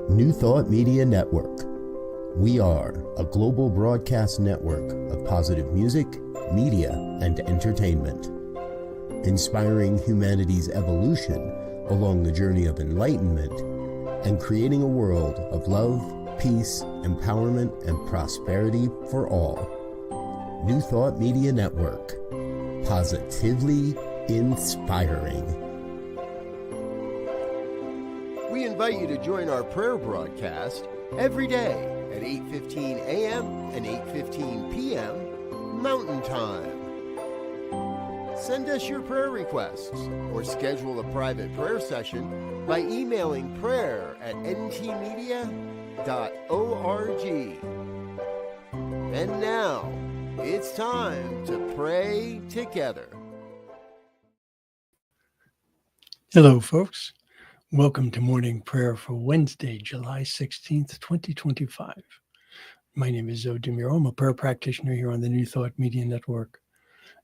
New Thought Media Network. We are a global broadcast network of positive music, media, and entertainment, inspiring humanity's evolution along the journey of enlightenment and creating a world of love, peace, empowerment, and prosperity for all. New Thought Media Network. Positively inspiring. We invite you to join our prayer broadcast every day at 8:15 a.m. and 8:15 p.m. Mountain Time. Send us your prayer requests or schedule a private prayer session by emailing prayer@ntmedia.org. And now, it's time to pray together. Hello, folks. Welcome to morning prayer for Wednesday, July 16th, 2025. My name is Muro. I'm a prayer practitioner here on the New Thought Media Network.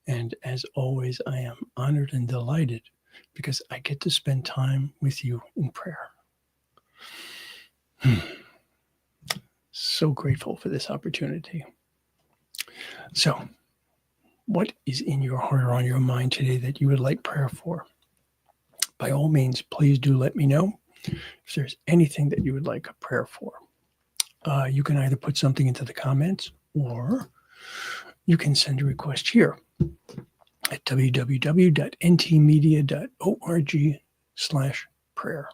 And as always, I am honored and delighted because I get to spend time with you in prayer. So grateful for this opportunity. So, what is in your heart or on your mind today that you would like prayer for? By all means, please do let me know if there's anything that you would like a prayer for. You can either put something into the comments or you can send a request here at www.ntmedia.org/prayer.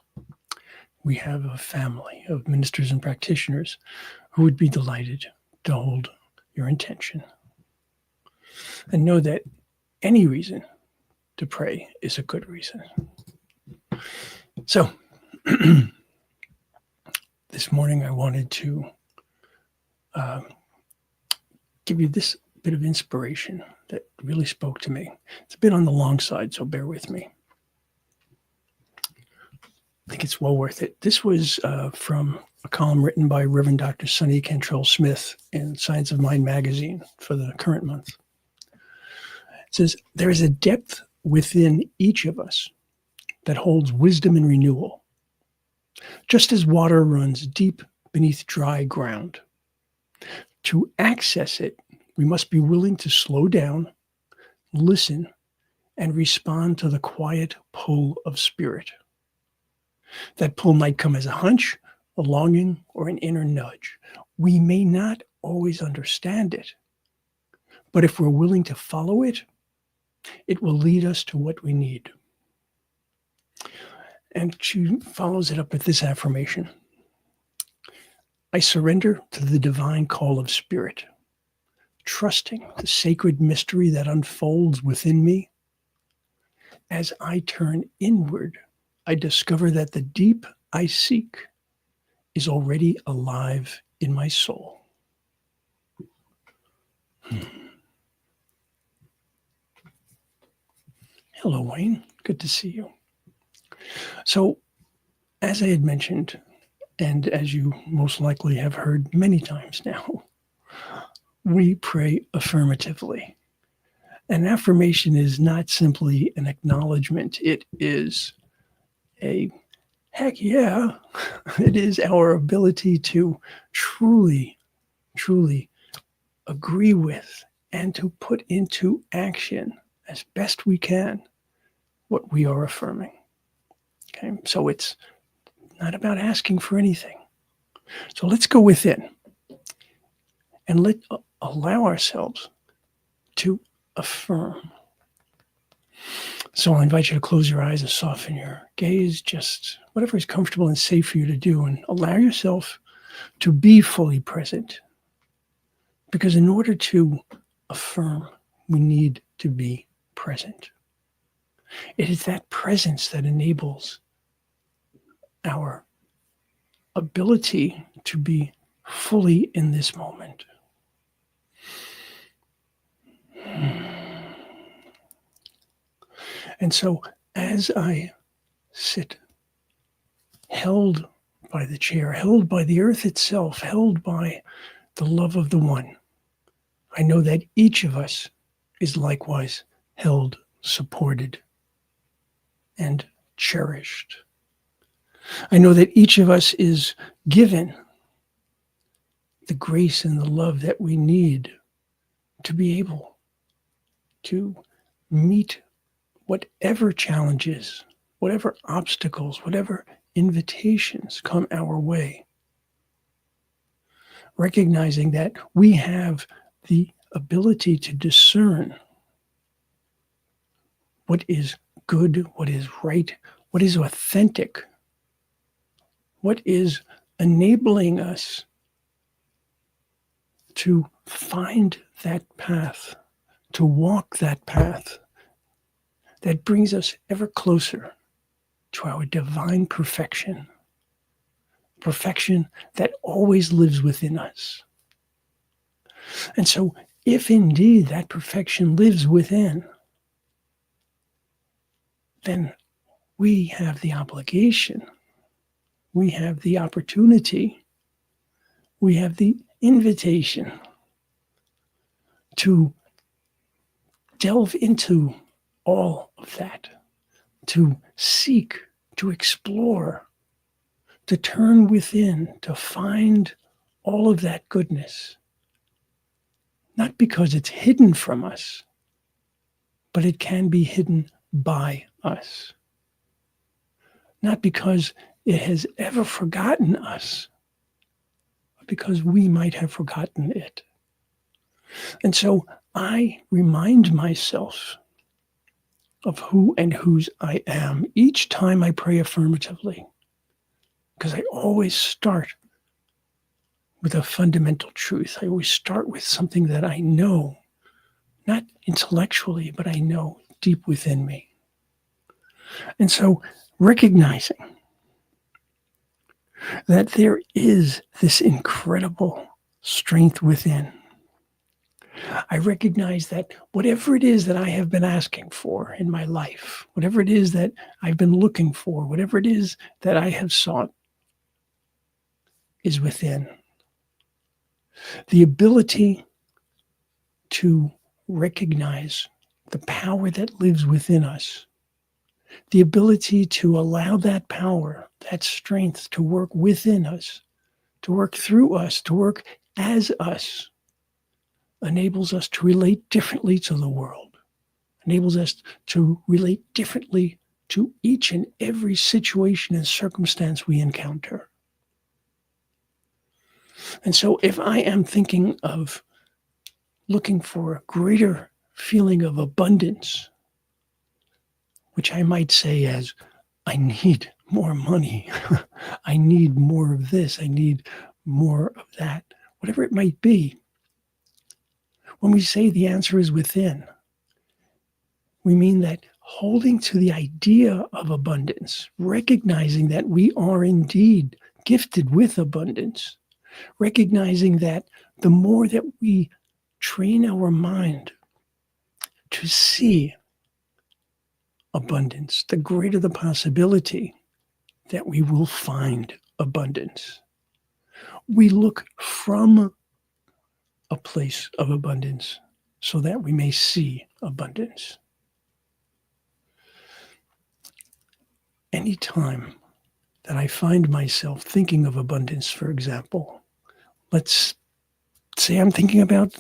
We have a family of ministers and practitioners who would be delighted to hold your intention. And know that any reason to pray is a good reason. So, this morning I wanted to give you this bit of inspiration that really spoke to me. It's a bit on the long side, so bear with me. I think it's well worth it. This was from a column written by Reverend Dr. Sonny Cantrell Smith in Science of Mind magazine for the current month. It says, there is a depth within each of us that holds wisdom and renewal. Just as water runs deep beneath dry ground. To access it, we must be willing to slow down, listen, and respond to the quiet pull of spirit. That pull might come as a hunch, a longing, or an inner nudge. We may not always understand it, but if we're willing to follow it, it will lead us to what we need. And she follows it up with this affirmation. I surrender to the divine call of spirit, trusting the sacred mystery that unfolds within me. As I turn inward, I discover that the deep I seek is already alive in my soul. Hello, Wayne. Good to see you. So, as I had mentioned, and as you most likely have heard many times now, we pray affirmatively. An affirmation is not simply an acknowledgement. It is a heck yeah. It is our ability to truly, truly agree with and to put into action as best we can what we are affirming. Okay, so it's not about asking for anything. So let's go within and allow ourselves to affirm. So I'll invite you to close your eyes and soften your gaze, just whatever is comfortable and safe for you to do, and allow yourself to be fully present. Because in order to affirm, we need to be present. It is that presence that enables our ability to be fully in this moment. And so as I sit, held by the chair, held by the earth itself, held by the love of the one, I know that each of us is likewise held, supported, and cherished. I know that each of us is given the grace and the love that we need to be able to meet whatever challenges, whatever obstacles, whatever invitations come our way. Recognizing that we have the ability to discern what is good, what is right, what is authentic, what is enabling us to find that path, to walk that path that brings us ever closer to our divine perfection, perfection that always lives within us. And so, if indeed that perfection lives within, then we have the obligation, we have the opportunity, we have the invitation to delve into all of that, to seek, to explore, to turn within, to find all of that goodness. Not because it's hidden from us, but it can be hidden by us. Not because it has ever forgotten us, but because we might have forgotten it. And so I remind myself of who and whose I am each time I pray affirmatively, because I always start with a fundamental truth. I always start with something that I know, not intellectually, but I know deep within me. And so recognizing that there is this incredible strength within, I recognize that whatever it is that I have been asking for in my life, whatever it is that I've been looking for, whatever it is that I have sought, is within. The ability to recognize the power that lives within us, the ability to allow that power, that strength to work within us, to work through us, to work as us, enables us to relate differently to the world, enables us to relate differently to each and every situation and circumstance we encounter. And so if I am thinking of looking for a greater feeling of abundance, which I might say as, I need more money, I need more of this, I need more of that, whatever it might be. When we say the answer is within, we mean that holding to the idea of abundance, recognizing that we are indeed gifted with abundance, recognizing that the more that we train our mind to see abundance, the greater the possibility that we will find abundance. We look from a place of abundance so that we may see abundance. Anytime that I find myself thinking of abundance, for example, let's say I'm thinking about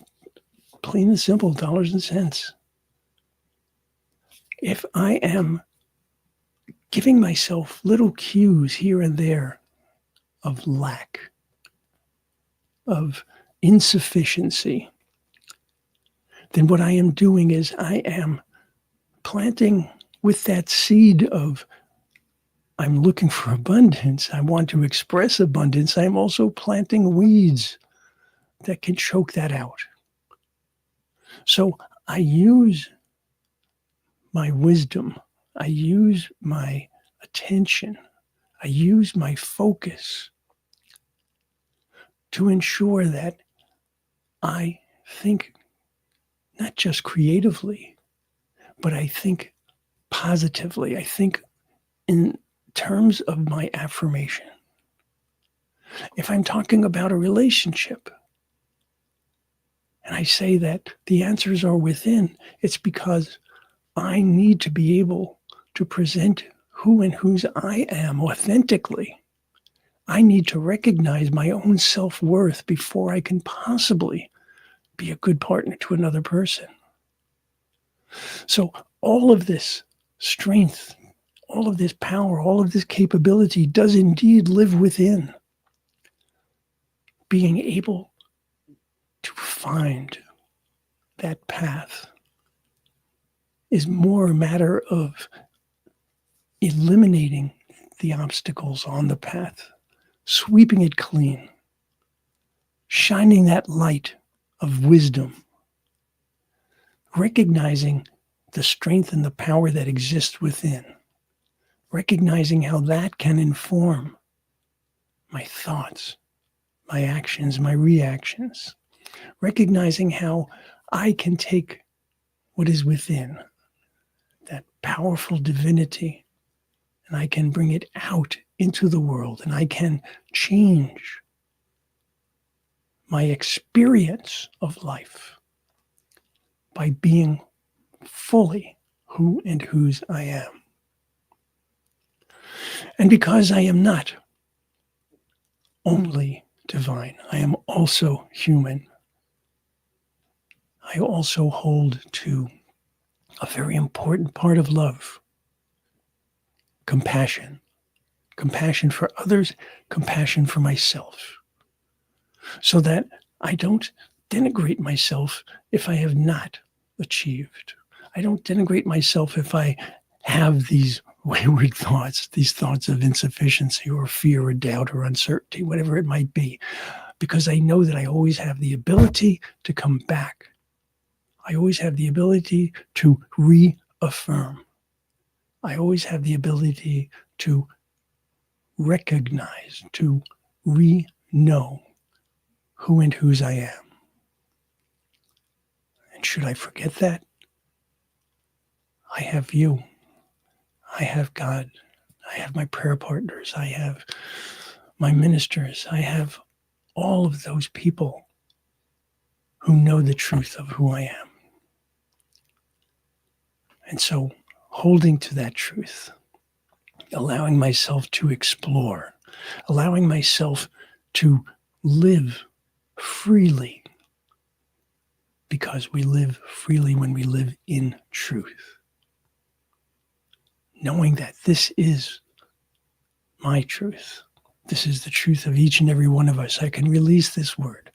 plain and simple dollars and cents. If I am giving myself little cues here and there of lack, of insufficiency, then what I am doing is I am planting with that seed of, I'm looking for abundance, I want to express abundance, I'm also planting weeds that can choke that out. So I use my wisdom, I use my attention, I use my focus to ensure that I think not just creatively, but I think positively. I think in terms of my affirmation. If I'm talking about a relationship and I say that the answers are within, it's because I need to be able to present who and whose I am authentically, I need to recognize my own self-worth before I can possibly be a good partner to another person. So all of this strength, all of this power, all of this capability does indeed live within being able to find that path. Is more a matter of eliminating the obstacles on the path, sweeping it clean, shining that light of wisdom, recognizing the strength and the power that exists within, recognizing how that can inform my thoughts, my actions, my reactions, recognizing how I can take what is within, that powerful divinity, and I can bring it out into the world, and I can change my experience of life by being fully who and whose I am. And because I am not only divine, I am also human. I also hold to a very important part of love: compassion. Compassion for others, compassion for myself. So that I don't denigrate myself if I have not achieved. I don't denigrate myself if I have these wayward thoughts, these thoughts of insufficiency or fear or doubt or uncertainty, whatever it might be, because I know that I always have the ability to come back. I always have the ability to reaffirm. I always have the ability to recognize, to re-know who and whose I am. And should I forget that, I have you. I have God. I have my prayer partners. I have my ministers. I have all of those people who know the truth of who I am. And so holding to that truth, allowing myself to explore, allowing myself to live freely, because we live freely when we live in truth. Knowing that this is my truth. This is the truth of each and every one of us. I can release this word.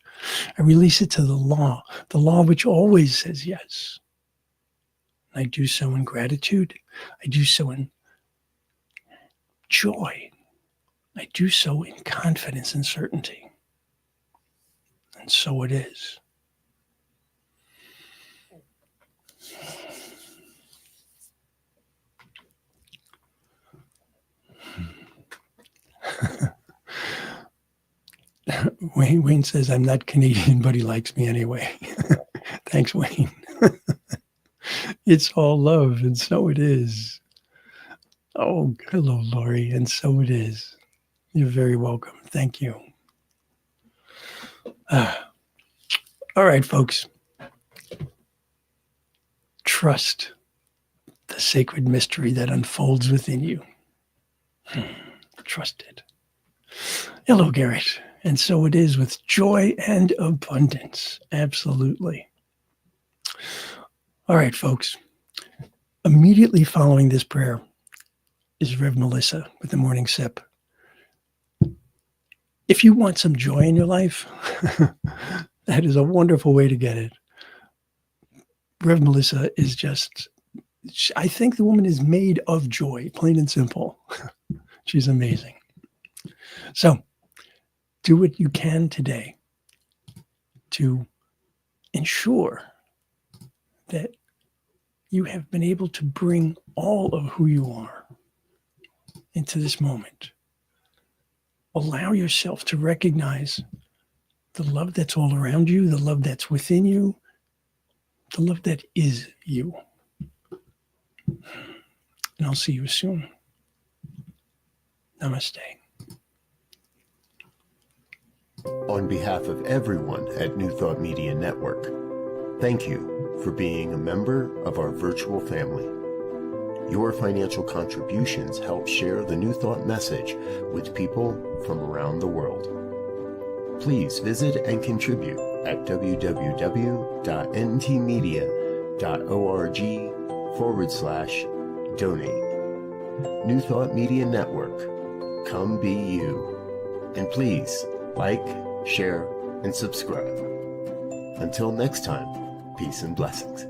I release it to the law which always says yes. I do so in gratitude. I do so in joy. I do so in confidence and certainty. And so it is. Wayne says, I'm not Canadian, but he likes me anyway. Thanks, Wayne. It's all love, and so it is. Oh, hello, Lori, and so it is. You're very welcome. Thank you. All right, folks. Trust the sacred mystery that unfolds within you. Trust it. Hello, Garrett. And so it is with joy and abundance. Absolutely. All right, folks. Immediately following this prayer is Rev Melissa with the morning sip. If you want some joy in your life, that is a wonderful way to get it. Rev Melissa is just, I think the woman is made of joy, plain and simple. She's amazing. So, do what you can today to ensure that you have been able to bring all of who you are into this moment. Allow yourself to recognize the love that's all around you, the love that's within you, the love that is you. And I'll see you soon. Namaste. On behalf of everyone at New Thought Media Network, thank you for being a member of our virtual family. Your financial contributions help share the New Thought message with people from around the world. Please visit and contribute at www.ntmedia.org/donate. New Thought Media Network. Come be you. And please like, share, and subscribe. Until next time, peace and blessings.